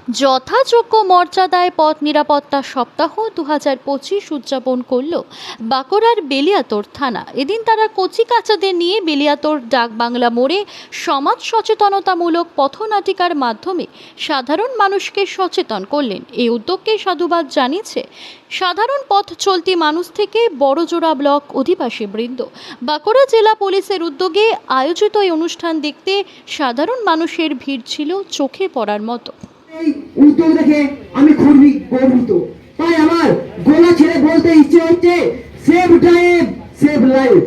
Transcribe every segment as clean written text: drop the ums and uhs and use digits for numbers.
যথাযোগ্য মর্যাদায় পথ নিরাপত্তা সপ্তাহ 2025 উদযাপন করল বাঁকুড়ার বেলিয়াতোড় থানা। এদিন তারা কচিকাঁচাদের নিয়ে বেলিয়াতোড় ডাকবাংলা মোড়ে সমাজ সচেতনতামূলক পথনাটিকার মাধ্যমে সাধারণ মানুষকে সচেতন করলেন। এই উদ্যোগকে সাধুবাদ জানিয়েছে সাধারণ পথ চলতি মানুষ থেকে বড়জোড়া ব্লক অধিবাসী বৃন্দ। বাঁকুড়া জেলা পুলিশের উদ্যোগে আয়োজিত এই অনুষ্ঠান দেখতে সাধারণ মানুষের ভিড় ছিল চোখে পড়ার মতো। এই উদ্যোগ দেখে আমি খুবই গর্বিত। তাই আমার গলা ছেড়ে বলতে ইচ্ছে হচ্ছে, সেভ ড্রাইভ সেভ লাইফ।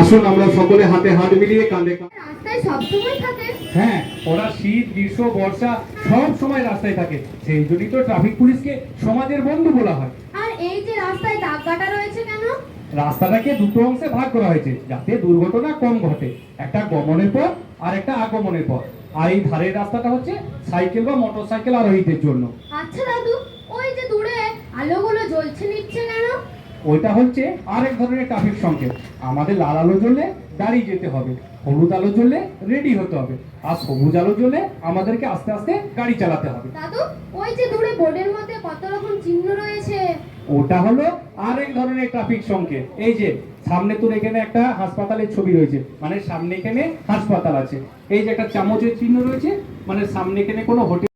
আসুন আমরা সকলে হাতে হাত মিলিয়ে কাঁধে রাস্তায় সবসময় থাকে। হ্যাঁ, ওরা শীত গ্রীষ্ম বর্ষা সব সময় রাস্তায় থাকে। সেই জন্যই তো ট্রাফিক পুলিশকে সমাজের বন্ধু বলা হয়। আর এই যে রাস্তায় দাগ কাটা রয়েছে কেন? রাস্তাটাকে দুটো অংশে ভাগ করা হয়েছে যাতে দুর্ঘটনা কম ঘটে। একটা গমনের পথ আর একটা আগমনের পথ। আর এই ধারের রাস্তাটা হচ্ছে সাইকেল বা মোটরসাইকেল আরোহীদের জন্য। আচ্ছা দাদু, ওই যে দূরে আলোগুলো জ্বলছে নিচ্ছে কেন? ওইটা হচ্ছে আরেক ধরনের ট্রাফিক সংকেত। আমাদের লাল আলো জ্বললে দাঁড়িয়ে যেতে হবে, হলুদ আলো জ্বললে রেডি হতে হবে, আর সবুজ আলো জ্বললে আমাদেরকে আস্তে আস্তে গাড়ি চালাতে হবে। দাদু, ওই যে দূরে বোর্ডের মধ্যে কত রকম চিহ্ন রয়েছে। ওটা হলো আরেক ধরনের ট্রাফিক সংকেত। এই যে সামনে তোর এখানে একটা হাসপাতালের ছবি রয়েছে, মানে সামনে এখানে হাসপাতাল আছে। এই যে একটা চামচের চিহ্ন রয়েছে, মানে সামনে এখানে কোনো হোটেল